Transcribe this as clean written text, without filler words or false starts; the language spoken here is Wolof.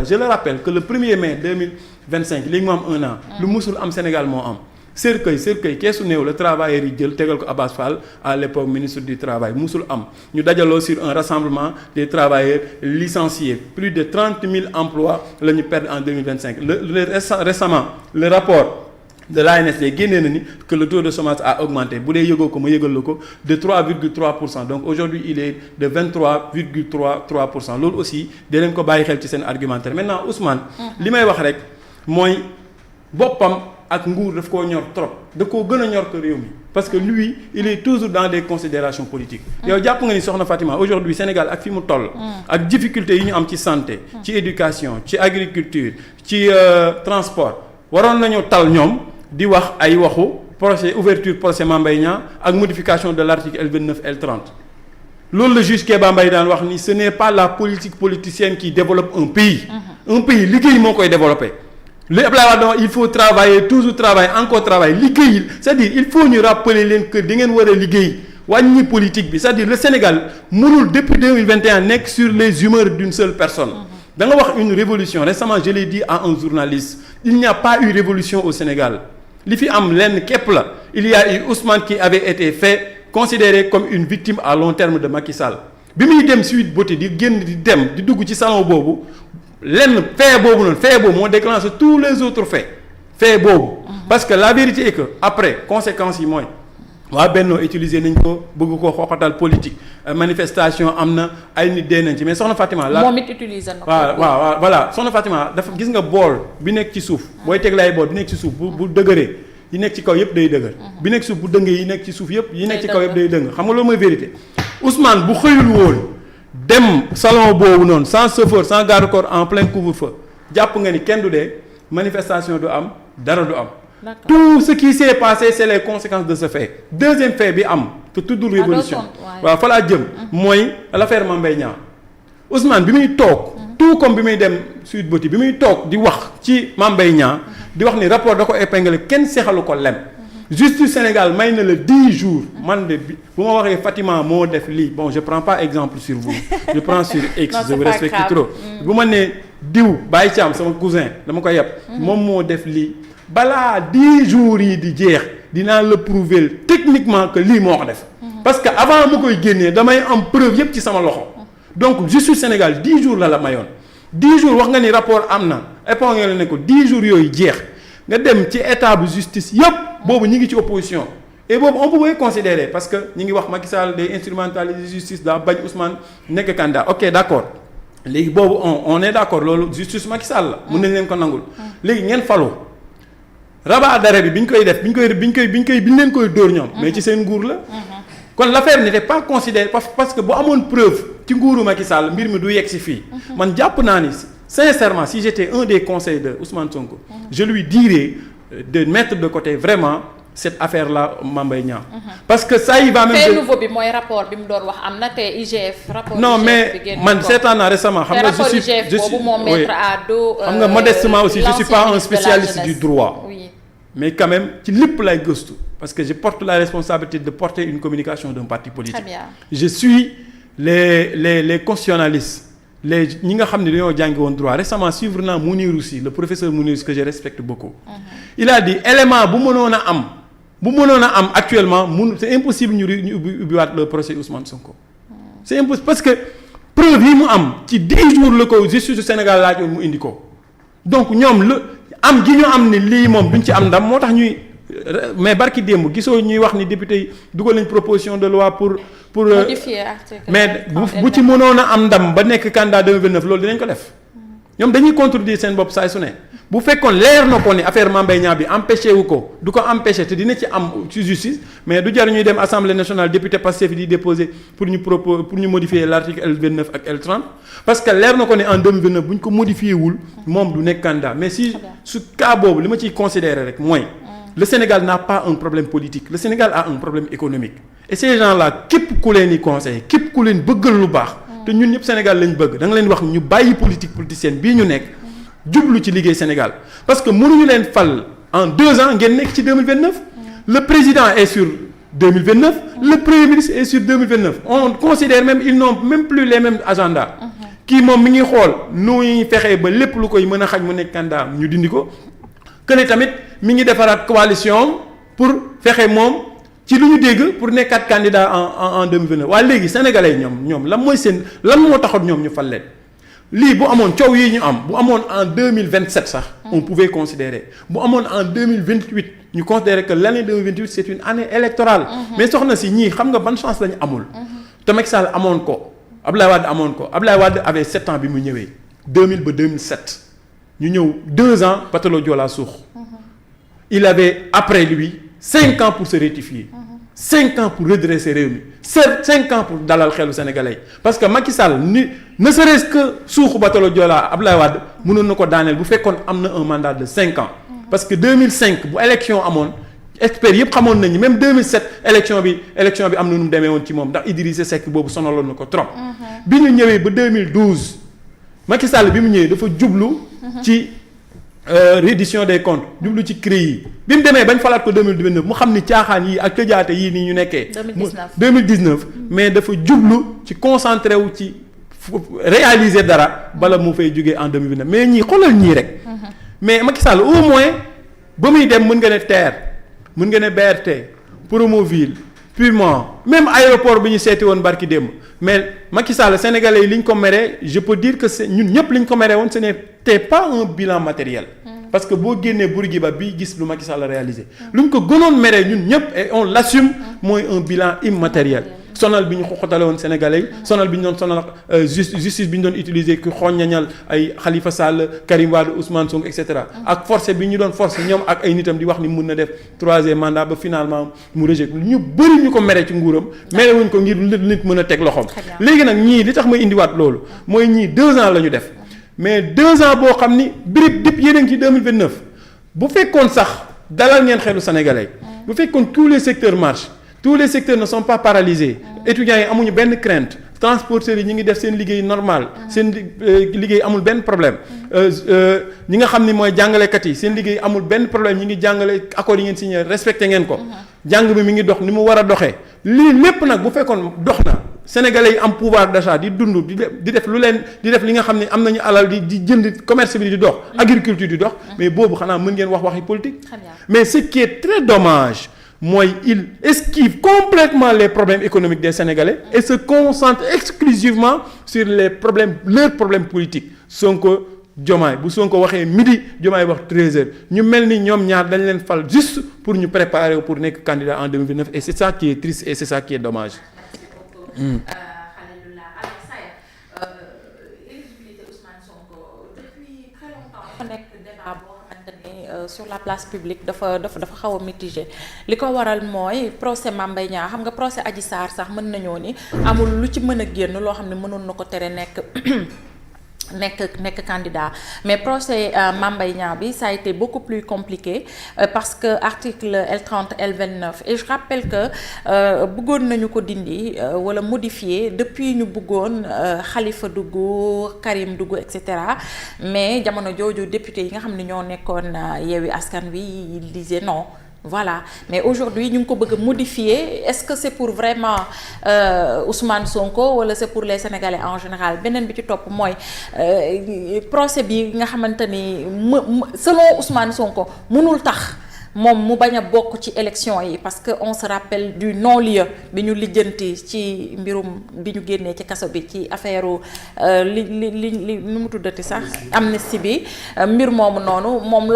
Je le rappelle que le 1er mai 2025 léegi mu am 1 an. lu musul am Sénégal moo am. cercueil keesu néew la travailleurs yi jël tegal ko Abass Fall à l'époque ministre du travail musul am ñu dajaloo sur un rassemblement des travailleurs licenciés plus de 30 000 emplois la ñu perdre en 2025 récemment le rapport de l'ANSD génnee na ni que le taux de chômage a augmenté bu dee yëgoo ko ma yëgal la ko de 3,3%. Donc aujourd'hui il est de 23,3%. loolu aussi dinañ ko bàyyi xel ci seen argumentaire. Maintenant Ousmane li may wax rek mooy boppam ak nguur daf koo ñor trop da koo gën a ñor ko réew mi parce que lui il est toujours dans des considérations politiques. yow jàpp nga ni soxna Fatima aujourd'hui Sénégal ak fi mu toll. ak difficultés yi ñu am ci santé. ci éducation ci agriculture ci transport waroon nañu tal ñoom di wax ay waxu procès ouverture procès Mame Mbaye Niang ak modification de l'article L29 L30 loolu le juge Kéba Mbaye daan wax ni ce n'est pas la politique politicienne qui développe un pays. un pays liggéey moo koy développer. li Abdoulaye Wade il faut travailler toujours travailler encore travailler liggéey c'est-à-dire il faut ñu rappeler leen que di ngeen war a liggéey wàññi politique bi c'est-à-dire le Sénégal mënul depuis 2021 nekk sur les humeurs d'une seule personne. da nga wax une révolution récemment je l'ai dit à un journaliste il n'y a pas eu révolution au Sénégal li fi am lenn képp la il y a eu Ousmane qui avait été fait considéré comme une victime à long terme de Macky Sall bi muy dem Sweet Beauté di génn di dem di dugg ci salon boobu lenn fait boobu moo déclenché tous les autres fait boobu parce que la vérité est que après conséquences yi mooy waa Benno utiliser nañ ko bëgg ko xooxatal politique manifestation am na ay nit dee nañ ci mais soxna Fatima la moom it utiliser na ko waaw voilà soxna Fatima dafa gis nga bool bi nekk ci suuf booy teg lay bool bi nekk ci suuf bu dëgëree yi nekk ci kaw yëpp day dëgër bi nekk ci suuf bu dëngee yi nekk ci suuf yëpp yi nekk ci kaw yëpp day dëng xam nga loolu mooy vérité Ousmane bu xëyul woon dem salon boobu noonu sans chauffeur sans garde-corps en plein couvre-feu jàpp nga ni kenn du dee manifestation du am dara du am. Tout ce qui s'est passé c'est les conséquences de ce fait. Deuxième fait bi am te tuddul révolution waaw fa laa jëm mooy l'affaire Mame Mbaye Niang Ousmane bi muy toog tout comme bi muy dem Sweet Beauté bi muy toog di wax ci Mame Mbaye Niang di wax ni rapport da ko épinglé kenn seexalu ko lem justice Sénégal may na la 10 jours man de bu ma waxee Fatima moo def lii bon je prends pas exemple sur vous je prends sur X je vous respecte trop bu ma nee diw Baye Thiam sama cousin dama ko yeb moom moo def lii balaa 10 jours yi di jeex dinaa la prouver techniquement que lii moo ko def parce que avant mu koy génnee damay am preuve yépp ci sama loxo donc justice Sénégal 10 jours la mayoon 10 jours wax nga ni rapport am na épinglé ne ko 10 jours yooyu jeex nga dem ci état bu justice yépp boobu ñi ngi ci opposition et boobu on pouvait considérer parce que ñi ngi wax Macky Sall day instrumentaliser justice daa bañ Ousmane nekk candidat ok d'accord léegi boobu on est d'accord loolu justice Macky Sall la mën nañ leen ko nangul léegi ngeen falu rabat d'arrêt bi ñu koy def bi ñu leen koy dóor ñoom mais ci seen nguur la kon l'affaire n'était pas considérée parce que bu amoon preuve ci nguuru Macky Sall mbir mi du yegg si fii man jàpp naa ni sincèrement si j'étais un des conseillers de Ousmane Sonko je lui dirais de mettre de côté vraiment cette affaire là Mame Mbaye Niang parce que ça y va même fait nouveau bi mooy rapport bi mu doon wax am na te IGF rapport non mais man seetaan naa récemment xam nga je suis mettre à dos xam nga modestement aussi je suis pas un spécialiste du droit mais quand même ci lépp lay gëstu parce que je porte la responsabilité de porter une communication d'un parti politique. Très bien. Je suis les constitutionnalistes ñi nga xam ne dañoo jàngi woon droit récemment suivre naa Mounir aussi le professeur Mounir que je respecte beaucoup. Il a dit élément bu mënoon a am actuellement c'est impossible ñu ubbiwaat le procès Ousmane Sonko. C'est impossible parce que preuve yi mu am ci 10 jours la ko justice du Sénégal laajoon mu indi ko donc ñoom am gi ñu am ni lii moom duñ ci am ndam moo tax ñuy mais barki démb gisoo ñuy wax ni député yi dugal nañ proposition de loi pour modifier article mais bu ci mënoon a am ndam ba nekk candidat 2029 loolu dinañ ko def ñoom dañuy contredire seen bopp saay su ne bu fekkoon leer na ko ni affaire Mame Mbaye Niang bi empêché wu ko du ko empêché te dina ci am ci justice mais du jar ñuy dem assemblée nationale député Pastef di déposer pour ñu modifier l'article L29 ak L30 parce que leer na ko ni en 2029 bu ñu ko modifié wul moom du nekk candidat mais si su cas boobu li ma ciy considérer rek mooy le Sénégal n'a pas un problème politique le Sénégal a un problème économique et ces gens-là képp ku leen di conseiller képp ku leen bëggal lu baax te ñun ñëpp Sénégal lañ bëgg da nga leen wax ñu bàyyi politique politicienne bii ñu nekk jublu ci liggéey Sénégal parce que mënuñu leen fal en 2 ans ngeen nekk ci 2029 le président est sur 2029 le premier ministre est sur 2029 on considère même ils n'ont même plus les mêmes agendas kii moom mi ngi xool nu ñuy fexee ba lépp lu koy mën a xaj mu nekk candidat ñu dindi ko kële tamit mi ngi defaraat coalition pour fexe moom ci lu ñu dégg pour nekkaat candidat en 2029 waaye léegi sénégalais ñoom lan mooy seen lan moo taxoon ñoom ñu fal leen lii bu amoon coow yi ñu am bu amoon en 2027 sax on pouvait considérer bu amoon en 2028 ñu considérer que l'année 2028 c'est une année électorale mais soxna si ñii xam nga ban chance lañu amul te Macky Sall amoon ko Abdoulaye Wade amoon ko Abdoulaye Wade avait 7 ans bi mu ñëwee 2000 ba 2007 ñu ñëw 2 ans Batalo Joola suux il avait après lui 5 ans pour se rectifier 5 ans pour redresser réew mi 5 ans pour dalal xelu sénégalais parce que Macky Sall ni ne serait-ce que suuxu Batalo Joola Abdoulaye Wade mënoon na ko daaneel bu fekkoon am na un mandat de 5 ans parce que 2005 bu élection amoon experts yëpp xamoon nañu même 2007 élection bi am na nu mu demee woon ci moom ndax Idrissa Seck boobu sonaloon na ko trop. bi ñu ñëwee ba 2012 Macky Sall bi mu ñëwee dafa jublu ci reddition des comptes jublu ci CREI yi bi mu demee bañ falaat ko 2029 mu xam ni caaxaan yi ak tëjaate yii nii ñu nekkee. 2019 mais dafa jublu ci concentré wu ci réaliser dara bala mu fay jógee en 2029 mais ñii xoolal ñii rek. mais Macky Sall au moins ba muy dem mën nga ne TER. mën nga ne BRT Promoville Purement même aéroport bi ñu seeti woon barki démb mais Macky Sall sénégalais yi li ñu ko meree je peux dire que c'est ñun ñëpp li ñu ko meree woon ce n'était pas un bilan matériel. parce que boo génnee Bourguiba bi gis lu Macky Sall réalisé. lu ñu ko gënoon meree ñun ñëpp et on l'assume mooy un bilan immatériel. sonal bi ñu xoxotale woon sénégalais yi sonal bi ñu doon sonal justice bi ñu doon utiliser ku xoññañal ay Khalifa Sall Karim Wade Ousmane Sonko et cetera ak forcé bi ñu doon forcé ñoom ak ay nitam di wax ni mun na def 3e mandat ba finalement mu rejeté ñu bëri ñu ko mere ci nguuram mere wuñ ko ngir nit mën a teg loxoom léegi nag ñii li tax may indiwaat loolu mooy ñii 2 ans la ñu def mais 2 ans boo xam ni birib dip yéen a ngi ci 2029 bu fekkoon sax dalal ngeen xelu sénégalais bu fekkoon tous les secteurs marchent tous les secteurs ne sont pas paralysés étudiants yi amuñu benn crainte transporteurs yi ñu ngi def seen liggéey normal seen liggéey amul benn problème ñi nga xam ni mooy jàngalekat yi seen liggéey amul benn problème ñi ngi jàngale accords yi ngeen signé respecté ngeen ko jàng bi mi ngi dox ni mu war a doxee lii lépp nag bu fekkoon dox na sénégalais yi am pouvoir d'achat di dund di def lu leen di def li nga xam ne am nañu alal di jënd commerce bi di dox agriculture di dox mais boobu xanaa mën ngeen waxi politique mais ce qui est très dommage mooy il esquive complètement les problèmes économiques des Sénégalais et se concentre exclusivement sur les problèmes leurs problèmes politiques Sonko Diomaye bu Sonko waxee midi Diomaye wax 13h ñu mel ni ñoom ñaar dañ leen fal juste pour ñu préparer pour nekk candidat en 2029 et c'est ça qui est triste et c'est ça qui est dommage. sur la place publique dafa xaw a mitigé li ko waral mooy procès Mame Mbaye Niang xam nga procès Adji Sarr sax mën nañoo ni amul lu ci mën a génn loo xam ne mënoon na ko tere nekk candidat mais procès Mame Mbaye Niang bi ça a été beaucoup plus compliqué parce que article L30 L29 et je rappelle que bëggoon nañu ko dindi wala modifier depuis ñu bëggoon Khalifa dugg Karim dugg et cetera mais jamono jooju député yi nga xam ne ñoo nekkoon Yewwi Askan Wi ils disaient non. Voilà mais aujourd'hui ñu ngi ko bëgg a modifier est-ce que c'est pour vraiment Ousmane Sonko wala c'est pour les Sénégalais en général beneen bi ci topp mooy procès bi nga xamante ni selon Ousmane Sonko mënul tax moom mu bañ a bokk ci élection yi parce que on se rappelle du non-lieu bi ñu lijjanti ci mbirum bi ñu génnee ci kaso bi ci affaire li nu mu tuddati sax amnistie bi mbir moomu noonu moom